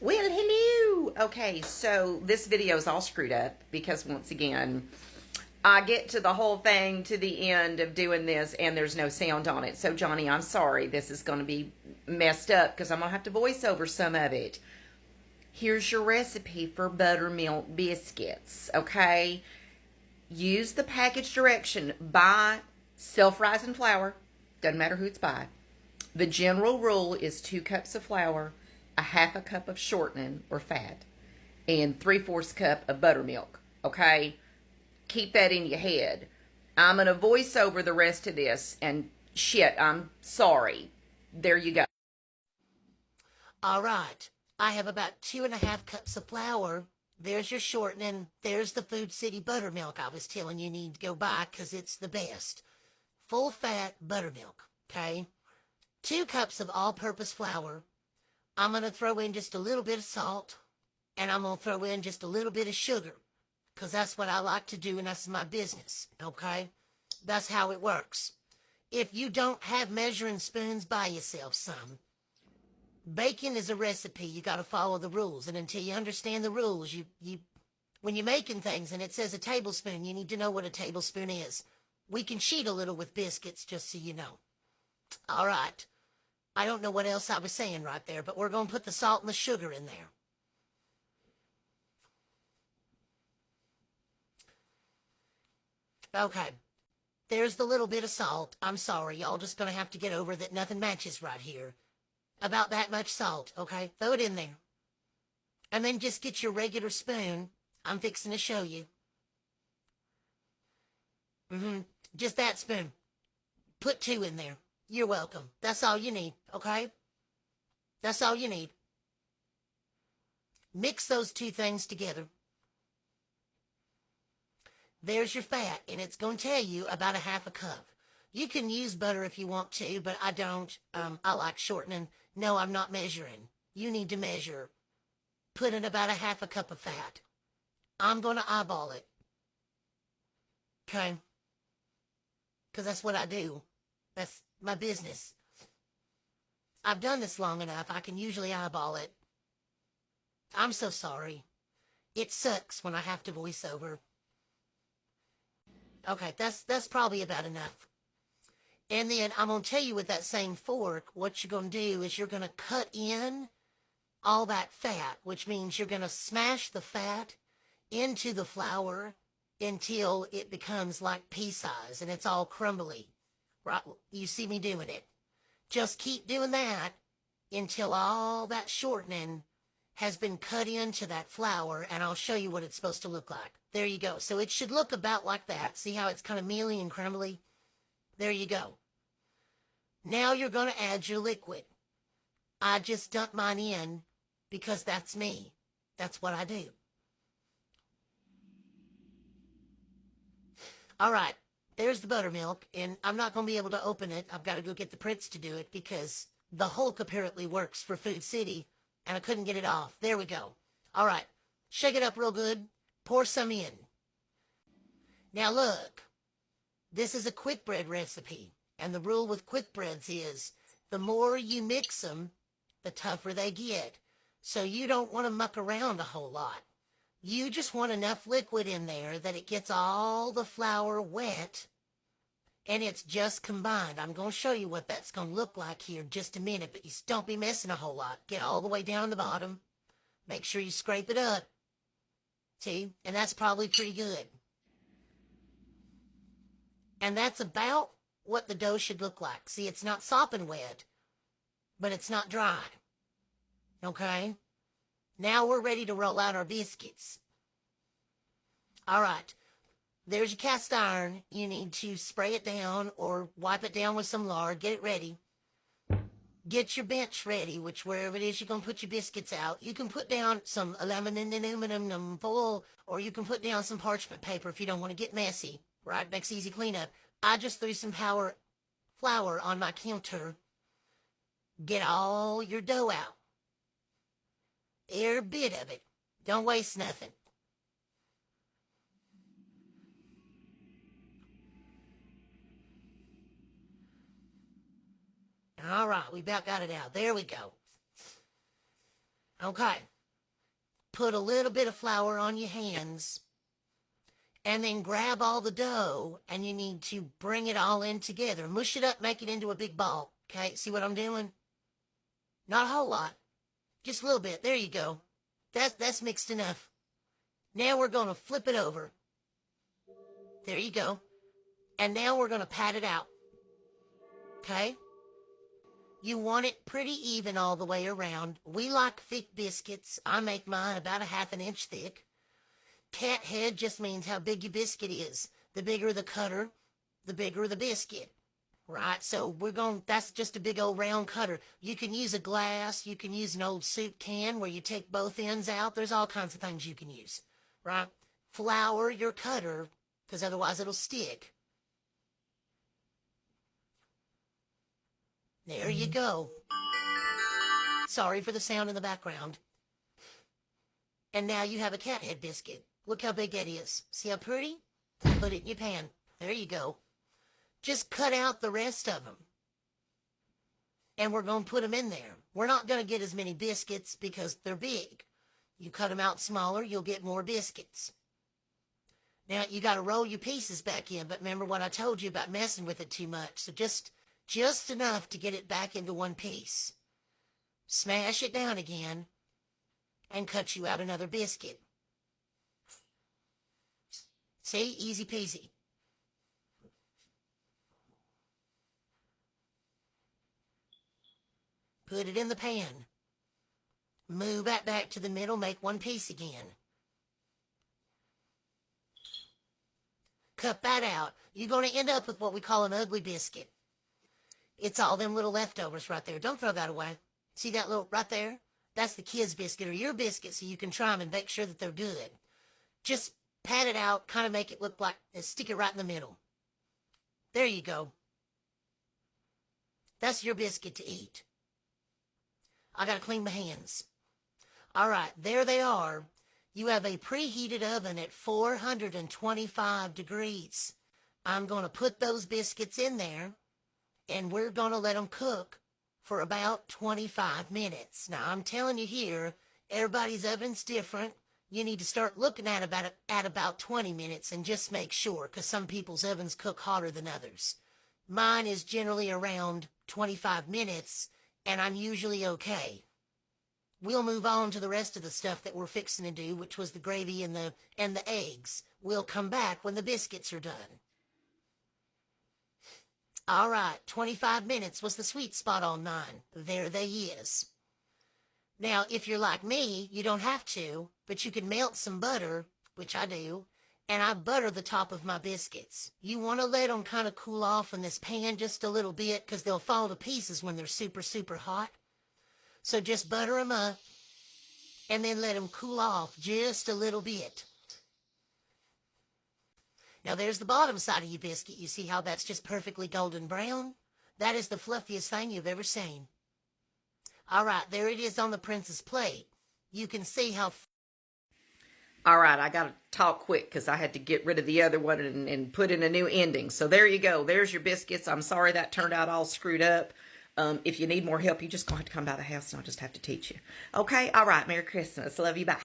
Well, hello. Okay, so this video is all screwed up because once again, I get to the whole thing to the end of doing this and there's no sound on it. So Johnny, I'm sorry. This is going to be messed up because I'm going to have to voice over some of it. Here's your recipe for buttermilk biscuits, okay? Use the package direction. Buy self-rising flour. Doesn't matter who it's by. The general rule is 2 cups of flour, a half a cup of shortening or fat, and 3/4 cup of buttermilk, okay? Keep that in your head. I'm going to voice over the rest of this, and shit, I'm sorry. There you go. All right. I have about 2.5 cups of flour. There's your shortening. There's the Food City buttermilk I was telling you need to go buy because it's the best. Full fat buttermilk, okay? 2 cups of all-purpose flour. I'm going to throw in just a little bit of salt, and I'm going to throw in just a little bit of sugar because that's what I like to do and that's my business, okay? That's how it works. If you don't have measuring spoons, buy yourself some. Baking is a recipe. You got to follow the rules. And until you understand the rules, when you're making things and it says a tablespoon, you need to know what a tablespoon is. We can cheat a little with biscuits, just so you know. All right. I don't know what else I was saying right there, but we're going to put the salt and the sugar in there. Okay. There's the little bit of salt. I'm sorry. Y'all just going to have to get over that nothing matches right here. About that much salt, okay? Throw it in there. And then just get your regular spoon. I'm fixing to show you. Just that spoon. Put 2 in there. You're welcome. That's all you need, okay? That's all you need. Mix those 2 things together. There's your fat, and it's going to tell you about a half a cup. You can use butter if you want to, but I don't. I like shortening. No, I'm not measuring. You need to measure. Put in about a half a cup of fat. I'm going to eyeball it. Okay? Because that's what I do. That's my business. I've done this long enough. I can usually eyeball it. I'm so sorry. It sucks when I have to voice over. Okay, that's probably about enough. And then I'm going to tell you with that same fork, what you're going to do is you're going to cut in all that fat, which means you're going to smash the fat into the flour until it becomes like pea size and it's all crumbly. Right? You see me doing it. Just keep doing that until all that shortening has been cut into that flour, and I'll show you what it's supposed to look like. There you go. So it should look about like that. See how it's kind of mealy and crumbly? There you go. Now you're going to add your liquid. I just dump mine in because that's me. That's what I do. All right. There's the buttermilk, and I'm not going to be able to open it. I've got to go get the Prince to do it because the Hulk apparently works for Food City, and I couldn't get it off. There we go. All right. Shake it up real good. Pour some in. Now look. This is a quick bread recipe, and the rule with quick breads is the more you mix them, the tougher they get. So you don't want to muck around a whole lot. You just want enough liquid in there that it gets all the flour wet, and it's just combined. I'm going to show you what that's going to look like here in just a minute, but you don't be messing a whole lot. Get all the way down the bottom. Make sure you scrape it up. See? And that's probably pretty good. And that's about what the dough should look like. See, it's not sopping wet, but it's not dry. Okay? Now we're ready to roll out our biscuits. All right. There's your cast iron. You need to spray it down or wipe it down with some lard. Get it ready. Get your bench ready, which wherever it is you're going to put your biscuits out. You can put down some aluminum foil, or you can put down some parchment paper if you don't want to get messy. Right? Makes easy cleanup. I just threw some flour on my counter. Get all your dough out. Every bit of it. Don't waste nothing. All right, we about got it out. There we go. Okay. put a little bit of flour on your hands, and then grab all the dough, and you need to bring it all in together. Mush it up, make it into a big ball. Okay, see what I'm doing? Not a whole lot. Just a little bit. There you go. That's mixed enough. Now we're going to flip it over. There you go. And now we're going to pat it out. Okay? You want it pretty even all the way around. We like thick biscuits. I make mine about a ½ inch thick. Cat head just means how big your biscuit is. The bigger the cutter, the bigger the biscuit. Right? So that's just a big old round cutter. You can use a glass. You can use an old soup can where you take both ends out. There's all kinds of things you can use. Right? Flour your cutter, because otherwise it'll stick. There you go. Sorry for the sound in the background. And now you have a cat head biscuit. Look how big that is. See how pretty? Put it in your pan. There you go. Just cut out the rest of them. And we're going to put them in there. We're not going to get as many biscuits because they're big. You cut them out smaller, you'll get more biscuits. Now, you got to roll your pieces back in, but remember what I told you about messing with it too much. So just enough to get it back into one piece. Smash it down again and cut you out another biscuit. See? Easy peasy. Put it in the pan. Move that back to the middle, make one piece again. Cut that out. You're going to end up with what we call an ugly biscuit. It's all them little leftovers right there. Don't throw that away. See that little right there? That's the kid's biscuit or your biscuit, so you can try them and make sure that they're good. Just pat it out, kind of make it look like, stick it right in the middle. There you go. That's your biscuit to eat. I gotta clean my hands. All right, there they are. You have a preheated oven at 425 degrees. I'm going to put those biscuits in there, and we're going to let them cook for about 25 minutes. Now, I'm telling you here, everybody's oven's different. You need to start looking at about 20 minutes and just make sure, because some people's ovens cook hotter than others. Mine is generally around 25 minutes, and I'm usually okay. We'll move on to the rest of the stuff that we're fixing to do, which was the gravy and the eggs. We'll come back when the biscuits are done. All right, 25 minutes was the sweet spot on mine. There they is. Now, if you're like me, you don't have to, but you can melt some butter, which I do, and I butter the top of my biscuits. You want to let them kind of cool off in this pan just a little bit because they'll fall to pieces when they're super, super hot. So just butter them up and then let them cool off just a little bit. Now there's the bottom side of your biscuit. You see how that's just perfectly golden brown? That is the fluffiest thing you've ever seen. All right, there it is on the princess plate. You can see how... All right, I got to talk quick because I had to get rid of the other one and put in a new ending. So there you go. There's your biscuits. I'm sorry that turned out all screwed up. If you need more help, you just going to have to come by the house and I'll just have to teach you. Okay? All right. Merry Christmas. Love you. Bye.